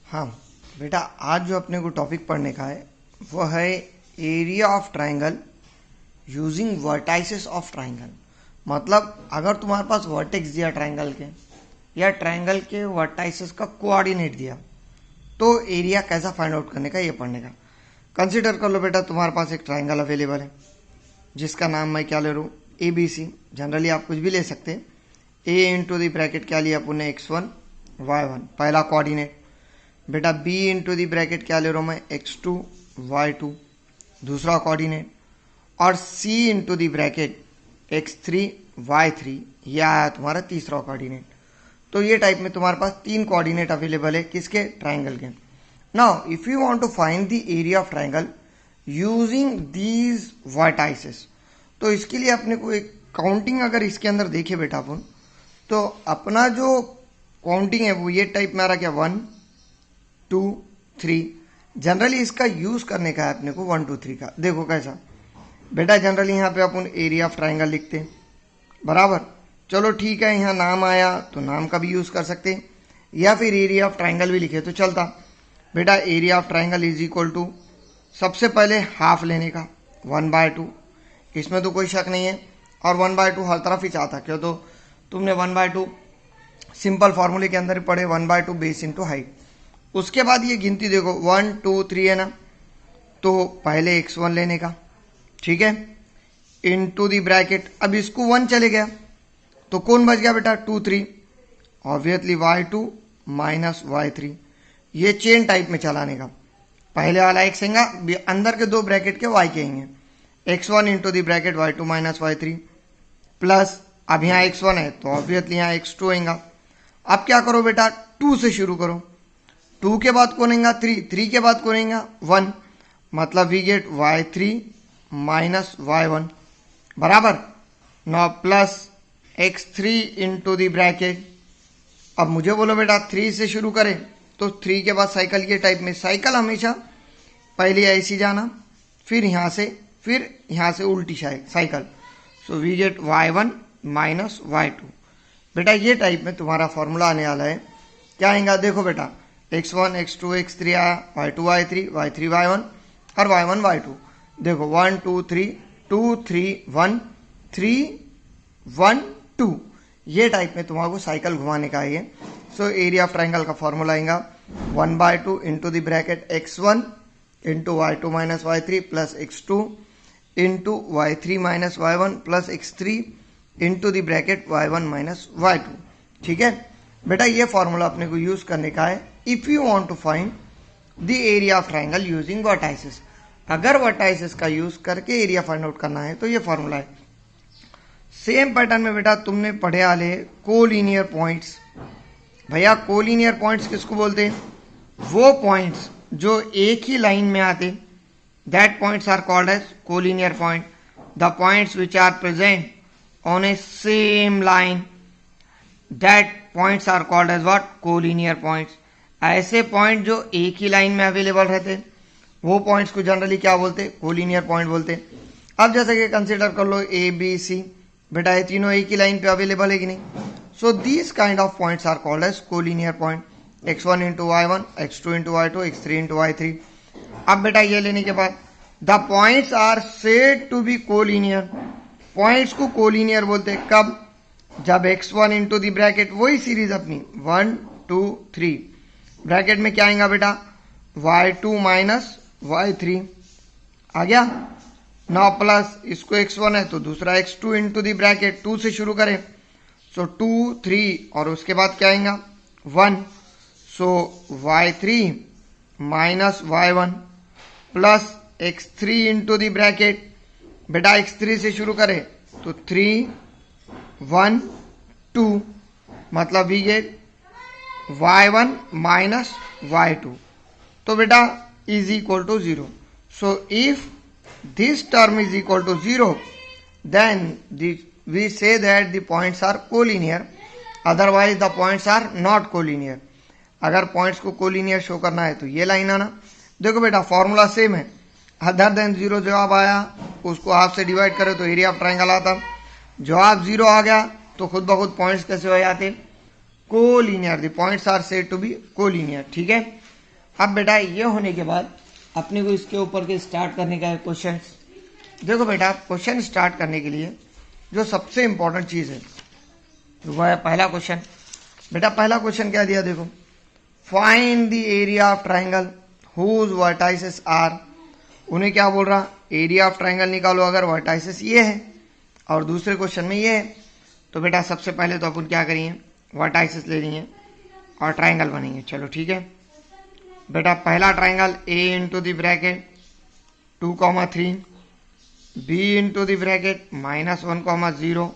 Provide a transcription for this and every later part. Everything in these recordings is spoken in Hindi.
हाँ बेटा, आज जो अपने को टॉपिक पढ़ने का है वो है area of triangle using vertices of triangle. मतलब अगर तुम्हारे पास वर्टेक्स दिया ट्राइंगल के या ट्राइंगल के वर्टाइसेस का कोऑर्डिनेट दिया तो एरिया कैसा फाइंड आउट करने का, ये पढ़ने का। कंसिडर कर लो बेटा, तुम्हारे पास एक ट्राइंगल अवेलेबल है जिसका नाम मैं क्या ले रहा हूँ, ABC। जनरली आप कुछ भी ले सकते हैं। A इंटू दी ब्रैकेट क्या लिया अपन ने, x1 y1 पहला कोऑर्डिनेट। बेटा B इंटू दी ब्रैकेट क्या ले रहा हूँ मैं, x2 y2 दूसरा कोऑर्डिनेट। और C into the bracket x3 y3 ये आया तुम्हारा तीसरा कोऑर्डिनेट। तो ये टाइप में तुम्हारे पास तीन कोऑर्डिनेट अवेलेबल है किसके, ट्राइंगल के। Now if you want to find the area of triangle using these vertices, तो इसके लिए अपने को एक काउंटिंग अगर इसके अंदर देखे बेटा अपन, तो अपना जो काउंटिंग है वो ये टाइप में आ रहा, क्या 1 2 3। जनरली इसका यूज करने का है अपने को 1 2 3 का। देखो कैसा बेटा, जनरली यहाँ पे अपन एरिया ऑफ ट्राइंगल लिखते हैं, बराबर। चलो ठीक है, यहाँ नाम आया तो नाम का भी यूज कर सकते हैं, या फिर एरिया ऑफ ट्राइंगल भी लिखे तो चलता। बेटा area of triangle is equal to, सबसे पहले हाफ लेने का 1/2, इसमें तो कोई शक नहीं है। और 1/2 हर तरफ ही चाहता, क्यों तो तुमने 1/2 सिंपल फार्मूले के अंदर पढ़े, 1/2 बेस इंटू हाइट। उसके बाद ये गिनती देखो 1 2 3 है ना, तो पहले x1 लेने का, ठीक है, इनटू दी ब्रैकेट। अब इसको 1 चले गया तो कौन बच गया बेटा, 2 3, ऑब्वियसली y2 माइनस y3। ये चेन टाइप में चलाने का, पहले वाला x आएगा, अंदर के दो ब्रैकेट के y के आएंगे, x1 into the bracket y2 minus y3 plus, अब यहाँ x1 है तो ऑब्वियसली यहाँ x2 आएगा। अब क्या करो बेटा, 2 से शुरू करो, 2 के बाद कौन आएगा, 3, 3 के बाद कौन आएगा, 1, मतलब we get y3 minus y1 बराबर। Now plus x3 into the bracket. अब मुझे बोलो बेटा 3 से शुरू करें तो 3 के बाद साइकिल के टाइप में, साइकिल हमेशा पहले ऐसी जाना, फिर यहाँ से उल्टी cycle. So we get y1 minus y2। बेटा ये टाइप में तुम्हारा फॉर्मूला आने वाला है। क्या आएगा देखो बेटा, x1 x2 x3 आया, y2 y3 y3 y1 और y1 y2। देखो 1 2 3 2 3 1 3 1 2, ये टाइप में तुम्हारे को साइकिल घुमाने का है। सो एरिया ऑफ ट्राइंगल का फॉर्मूला आएगा 1/2 into the bracket x1 into y2 minus y3 plus x2 into y3 minus y1 plus x3 into the bracket y1 minus y2। ठीक है बेटा, ये फॉर्मूला अपने को यूज करने का है if you want to find the area of triangle using vertices. अगर वर्टाइसेस का यूज करके एरिया फाइंड आउट करना है तो ये फॉर्मूला है। सेम पैटर्न में बेटा तुमने पढ़े वाले कोलिनियर पॉइंट्स। भैया कोलिनियर पॉइंट्स किसको बोलते हैं, वो पॉइंट्स जो एक ही लाइन में आते, that points are called as collinear point. The points which are present on a same line, that points are called as what, collinear points. ऐसे पॉइंट जो एक ही लाइन में अवेलेबल रहते वो पॉइंट्स को जनरली क्या बोलते, कोलिनियर पॉइंट बोलते। अब जैसे कि कंसिडर कर लो ABC, बेटा ये तीनों एक ही लाइन पे अवेलेबल है कि नहीं। So these kind of points are called as collinear point. x1 into y1 x2 into y2 x3 into y3। अब बेटा ये लेने के बाद the points are said to be collinear. Points को कोलिनियर बोलते हैं कब, जब x1 इंटू दी ब्रैकेट, वही सीरीज अपनी 1 2 3, ब्रैकेट में क्या आएगा बेटा, y2 माइनस y3 आ गया। नाउ प्लस इसको x1 है तो दूसरा x2 इंटू दी ब्रैकेट, 2 से शुरू करें, सो 2 3 और उसके बाद क्या आएगा 1, so y3 minus y1 plus x3 into the bracket. बेटा x3 से शुरू करें तो 3 1 2, मतलब we get y1 minus y2। तो बेटा is equal to 0। So if this term is equal to 0, then we say that the points are collinear, otherwise the points are not collinear। अगर पॉइंट्स को कोलिनियर शो करना है तो ये लाइन आना। देखो बेटा फॉर्मूला सेम है, अदर देन 0 जवाब आया उसको हाफ से डिवाइड करो तो एरिया ऑफ ट्राइंगल आता। जवाब 0 आ गया तो खुद ब खुद पॉइंट्स कैसे हो जाते, collinear. The points are said to be collinear. ठीक है, अब बेटा ये होने के बाद अपने को इसके ऊपर के स्टार्ट करने का है क्वेश्चन। देखो बेटा, क्वेश्चन स्टार्ट करने के लिए जो सबसे इंपॉर्टेंट चीज है वो है पहला क्वेश्चन। बेटा पहला क्वेश्चन क्या दिया, देखो, find the area of triangle whose vertices are. उन्हें क्या बोल रहा, एरिया ऑफ ट्राइंगल निकालो अगर वर्टाइसेस ये है और दूसरे क्वेश्चन में ये है। तो बेटा सबसे पहले तो अपन क्या करेंगे, वर्टाइसेस ले लेंगे और ट्राइंगल बनेंगे। चलो ठीक है बेटा, पहला triangle A into the bracket 2,3, B into the bracket -1,0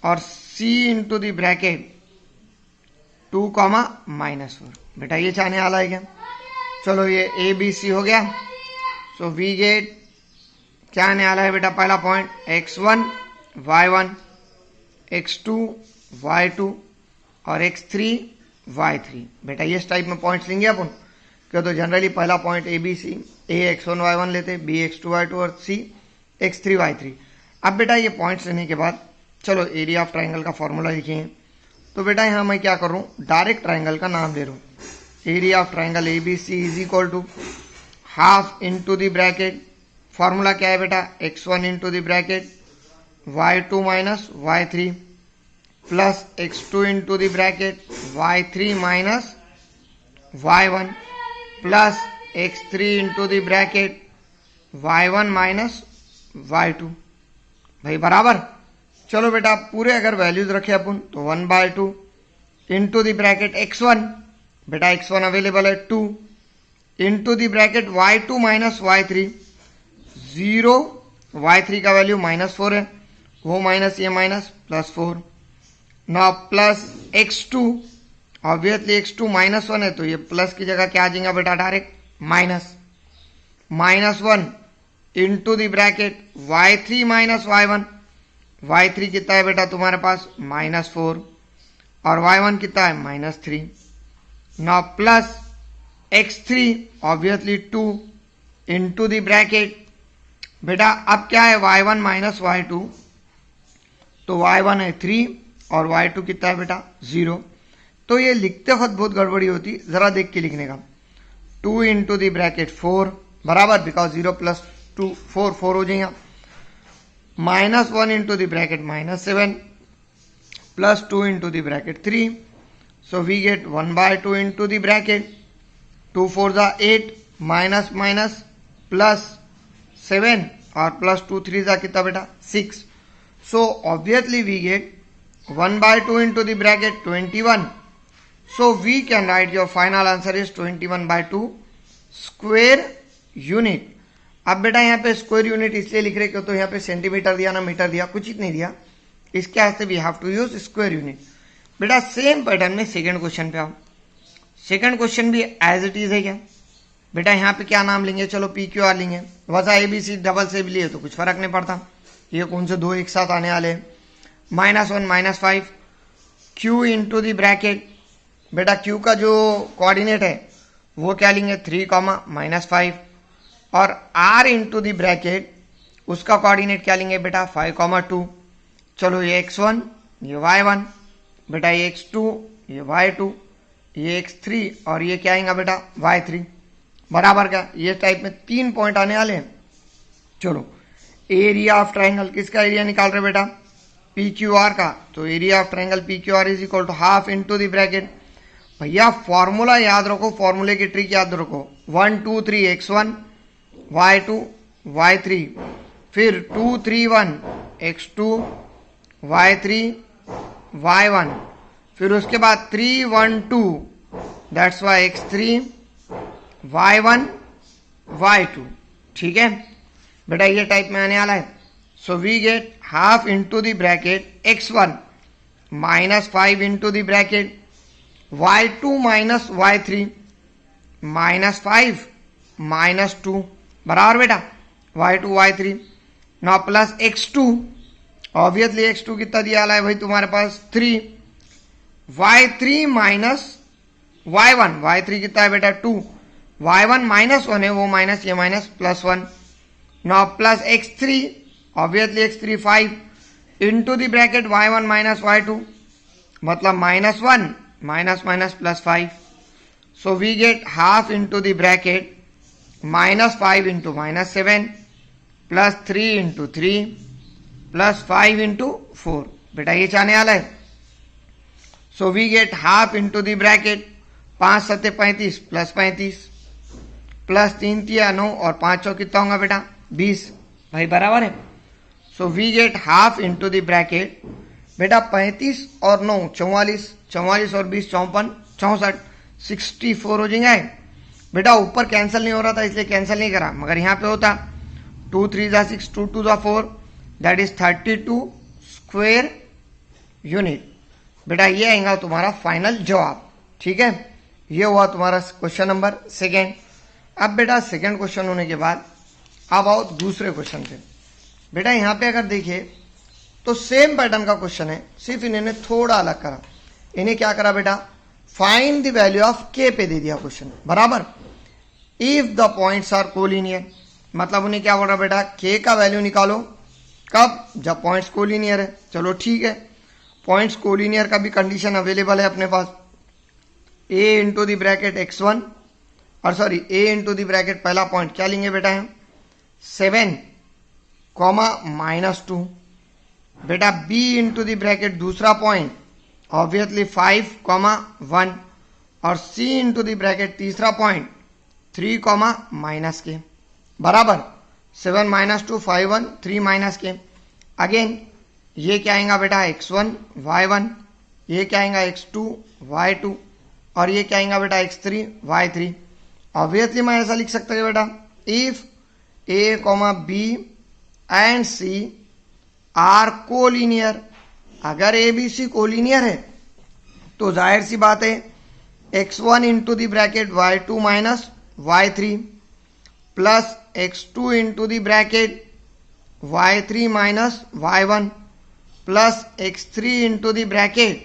और सी इंटू द ब्रैकेट 2,-4। बेटा ये चाहने वाला है क्या। चलो ये ए बी सी हो गया। सो वी गेट क्या आने वाला है बेटा, पहला point x1 y1, x2 y2 और x3 y3। बेटा ये टाइप में पॉइंट्स लेंगे अपन क्यों, तो जनरली पहला point A B C, A x1 y1 लेते, बी x2 y2 और सी x3 y3। अब बेटा ये पॉइंट्स लेने के बाद चलो एरिया ऑफ ट्राइंगल का फॉर्मूला लिखिए। तो बेटा यहाँ मैं क्या कर रहा हूँ, डायरेक्ट ट्राइंगल का नाम दे रहा हूँ। Area of triangle A B C is equal to half into the bracket, formula क्या है बेटा, x1 into the bracket y2 minus y3 plus x2 into the bracket y3 minus y1 plus x3 into the bracket y1 minus y2। भाई बराबर। चलो बेटा पूरे अगर वैल्यूज रखे अपन तो 1/2 इंटू द ब्रैकेट x1, बेटा x1 अवेलेबल है 2 into the bracket y2 minus y3 0, y3 का वैल्यू -4 है, वो माइनस ये माइनस +4 ना प्लस x2, ऑब्वियसली x2 -1 है तो ये प्लस की जगह क्या आ जाएगा बेटा, direct -1 into the bracket y3 minus y1, y3 कितना है बेटा तुम्हारे पास -4 और y1 कितना है -3 ना plus x3 obviously 2 into the bracket, बेटा अब क्या है y1 माइनस y2, तो y1 है 3 और y2 कितना है बेटा 0। तो ये लिखते वक्त बहुत गड़बड़ी होती, जरा देख के लिखने का। 2 इंटू द ब्रैकेट 4 बराबर, बिकॉज 0 प्लस 2 4 हो जाएगा, -1 into the bracket -7 plus 2 into the bracket 3। So we get 1/2 into the bracket 2 4 जा 8 माइनस माइनस प्लस 7 और प्लस 2 3 जा कितना बेटा 6। So obviously we get 1/2 into the bracket 21। So we can write your final answer is 21/2 square unit. अब बेटा यहाँ पे स्क्वायर यूनिट इसलिए लिख रहे क्यों, तो यहाँ पे सेंटीमीटर दिया ना मीटर दिया, कुछ ही नहीं दिया, इसके वास्ते we have to use square unit. बेटा सेम पैटर्न में सेकंड क्वेश्चन पे आओ। सेकंड क्वेश्चन भी एज इट इज है क्या बेटा, यहाँ पे क्या नाम लेंगे, चलो पी क्यू आर लेंगे, वजह ए बी सी डबल से भी लिए तो कुछ फर्क नहीं पड़ता, ये कौन से दो एक साथ आने वाले, -1 -5 क्यू इंटू द ब्रैकेट, बेटा क्यू का जो कोऑर्डिनेट है वो क्या लेंगे 3, -5 और आर इंटू द ब्रैकेट उसका कोऑर्डिनेट क्या लेंगे बेटा 5, 2। चलो ये x1 ये y1, बेटा ये x2 ये y2 ये x3 और ये क्या आएगा बेटा y3 बराबर का। ये टाइप में 3 पॉइंट आने वाले हैं। चलो एरिया ऑफ ट्राइंगल, किसका एरिया निकाल रहे बेटा, पी क्यू आर का। तो area of triangle P Q R is equal to half into the bracket, भैया फॉर्मूला याद रखो, फॉर्मूले की ट्रिक याद रखो, 1 2 3 x1 y2 y3 फिर 2 3 1 x2 y3 y1 फिर उसके बाद 3 1 2 that's why x3 y1 y2। ठीक है बेटा ये टाइप में आने वाला है। So we get half into the bracket x1 -5 into the bracket y2 minus y3 -5 -2 बराबर बेटा y2 y3 ना प्लस x2, ऑब्वियसली x2 कितना दिया है भाई तुम्हारे पास 3, y3 माइनस y1, y3 कितना है बेटा 2, y1 -1 है वो माइनस ये माइनस +1 ना plus x3, obviously x3 5 into the bracket y1 minus y2 मतलब -1 minus minus +5। So we get half into the bracket minus 5 into minus 7 plus 3 into 3 plus 5 into 4. बेटा ये चाहने वाला है. So we get half into the bracket 5 सत्ते 35 प्लस 35 प्लस 3 तिया 9 और 5 चौ कितना होगा बेटा 20. भाई बराबर है. So we get half into the bracket बेटा 35 और 9 44 44 और 20 54 64 64 हो जाएंगे. बेटा ऊपर कैंसिल नहीं हो रहा था इसलिए कैंसिल नहीं करा, मगर यहाँ पे होता 2 3 जा 6 2 2 जा 4 दैट इज 32 स्क्वायर यूनिट. बेटा ये आएगा तुम्हारा फाइनल जवाब. ठीक है, ये हुआ तुम्हारा क्वेश्चन नंबर सेकेंड. अब बेटा सेकेंड क्वेश्चन होने के बाद अब आओ दूसरे क्वेश्चन पे. बेटा यहाँ पे अगर देखिए तो सेम पैटर्न का क्वेश्चन है, सिर्फ इन्होंने थोड़ा अलग करा. इन्हें क्या करा बेटा, फाइंड द वैल्यू ऑफ के पे दे दिया क्वेश्चन. बराबर. If the points are collinear, मतलब उन्हें क्या बोल रहा बेटा, के का वैल्यू निकालो. कब, जब पॉइंट्स कोलिनियर है. चलो ठीक है, पॉइंट्स कोलिनियर का भी कंडीशन अवेलेबल है अपने पास. ए इंटू द ब्रैकेट x1 और sorry A into the bracket पहला पॉइंट क्या लेंगे बेटा है 7 कॉमा -2. बेटा बी इंटू द ब्रैकेट दूसरा पॉइंट ऑब्वियसली 5 कॉमा 1 और सी इंटू द ब्रैकेट तीसरा पॉइंट 3 कॉमा -k. बराबर. 7 -2 5 1 3 -k. अगेन ये क्या आएगा बेटा x1 y1, ये क्या आएगा x2 y2 और ये क्या आएगा बेटा x3 y3. ऑब्वियसली मैं ऐसा लिख सकता हूँ बेटा, if a comma B and C are collinear. अगर ए बी सी कोलिनियर है तो जाहिर सी बात है x1 into the bracket y2 minus y3 plus x2 into the bracket y3 minus y1 plus x3 into the bracket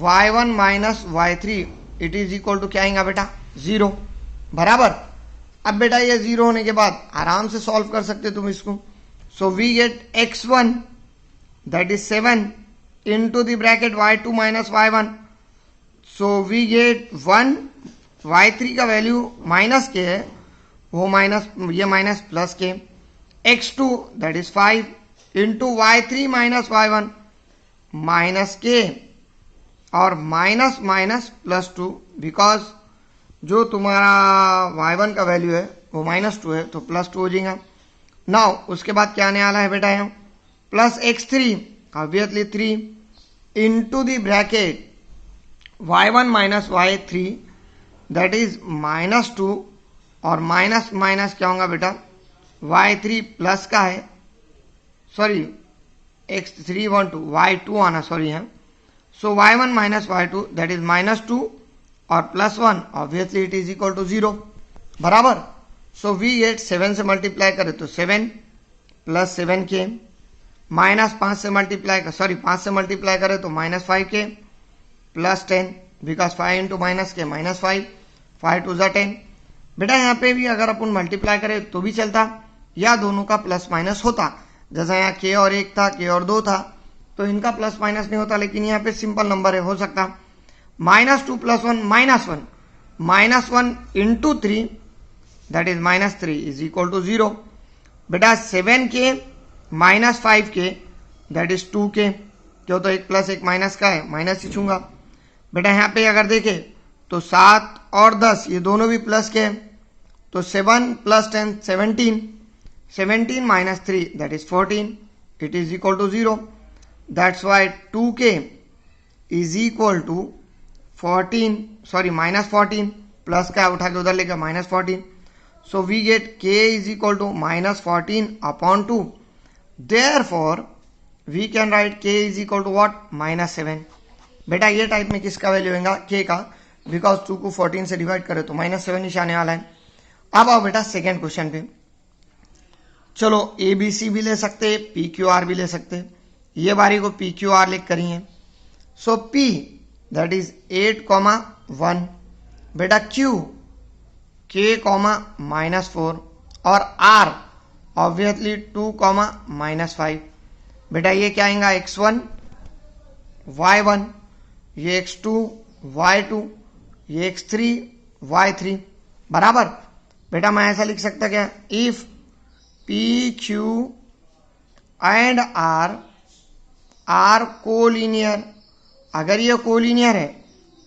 y1 minus y3 it is equal to क्या आएगा बेटा 0. बराबर. अब बेटा ये 0 होने के बाद आराम से सॉल्व कर सकते तुम इसको. So we get x1 that is 7 into the bracket y2 minus y1. So we get 1. y3 का वैल्यू माइनस के है, वो माइनस ये माइनस प्लस के. x2 that is 5 into y3 minus y1 minus के और माइनस माइनस प्लस 2 बिकॉज जो तुम्हारा y1 का वैल्यू है वो -2 है तो +2 हो जाएगा. नाउ उसके बाद क्या आने वाला है बेटा यहाँ plus x3 obviously 3 into the bracket y1 minus y3 that is -2 और माइनस माइनस क्या होगा बेटा y3 प्लस का है, सॉरी x3 1 2 y2 आना सॉरी है. सो y1 minus y2 that is -2 और +1 obviously it is equal to 0. बराबर. सो वी गेट 7 से मल्टीप्लाई करें तो 7 प्लस 7k माइनस 5 से मल्टीप्लाई कर सॉरी 5 से मल्टीप्लाई करें तो -5k plus 10 because 5 into minus के -5 5 2 10. बेटा यहाँ पे भी अगर अपन मल्टीप्लाई करें तो भी चलता या दोनों का प्लस माइनस होता. जैसा यहाँ k और 1 था, k और 2 था तो इनका प्लस माइनस नहीं होता, लेकिन यहाँ पे सिंपल नंबर है हो सकता. -2 + 1 -1 into 3 that is -3 is equal to 0. बेटा 7k minus 5k that is 2k. क्यों तो 1 + 1 माइनस का है, माइनस ही छूंगा. बेटा यहाँ पे अगर देखें तो 7 और 10 ये दोनों भी प्लस के हैं तो 7 + 10 17 17 minus 3 that is 14 it is equal to 0. That's why 2k is equal to 14 sorry -14 plus का उठा के उधर लेकर -14. So we get k is equal to -14 upon 2. Therefore we can write k is equal to what -7. बेटा ये टाइप में किसका वैल्यू होगा k का, बिकॉज 2 को 14 से डिवाइड करे तो -7 निशान आने वाला है. अब आओ बेटा सेकेंड क्वेश्चन पे. चलो ABC भी ले सकते, PQR भी ले सकते. ये बारी को PQR लिख करिए. सो P दैट इज 8,1. बेटा Q K, -4 और R ऑब्वियसली 2, -5. बेटा ये क्या आएगा x1 y1, ये x2 y2, ये x3 y3 बराबर। बेटा मैं ऐसा लिख सकता क्या, if P Q and R are collinear, अगर ये कोलिनियर है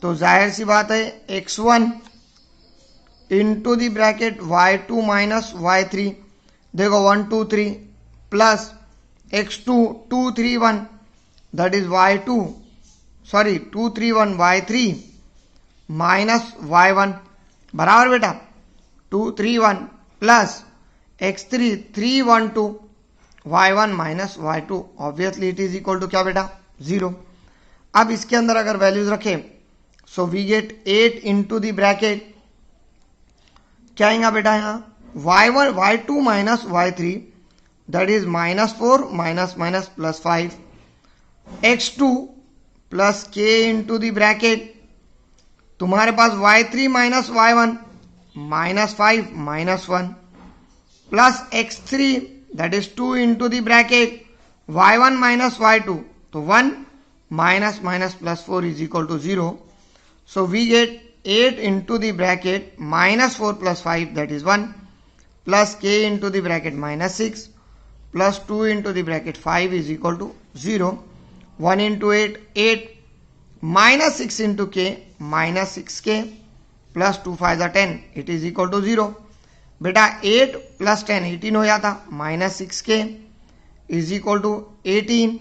तो जाहिर सी बात है x1 into the bracket y2 minus y3, देखो 1 2 3 plus x2 2 3 1 that is y2 sorry 2 3 1 y3 minus y1 बराबर बेटा 2 3 1 plus x3 3 1 2 y1 minus y2, obviously it is equal to क्या बेटा 0। अब इसके अंदर अगर वैल्यूज रखें so we get 8 into the bracket क्या आएगा बेटा यहाँ y1 y2 minus y3 that is minus 4 minus minus plus 5 x2 plus k into the bracket तुम्हारे पास y3 minus y1 minus 5 minus 1 plus x3 that is 2 into the bracket y1 minus y2 तो 1 minus minus plus 4 is equal to 0। So we get 8 into the bracket minus 4 plus 5 that is 1 plus k into the bracket minus 6 plus 2 into the bracket 5 is equal to 0. 1 into 8 8 minus 6 into k minus 6k plus 2 5 are 10 it is equal to 0. बेटा 8 plus 10 18 हो जाता minus 6k is equal to 18.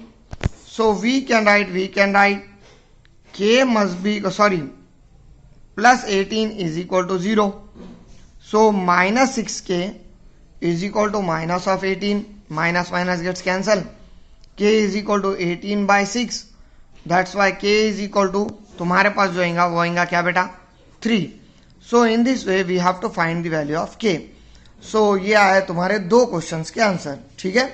So we can write k must be plus 18 is equal to 0. So minus 6k is equal to minus of 18. Minus minus gets cancelled. K is equal to 18 by 6. That's why k is equal to तुम्हारे पास जो आएगा वो आएगा क्या बेटा 3. So in this way we have to find the value of k. So ये आया तुम्हारे दो क्वेश्चंस के आंसर, ठीक है।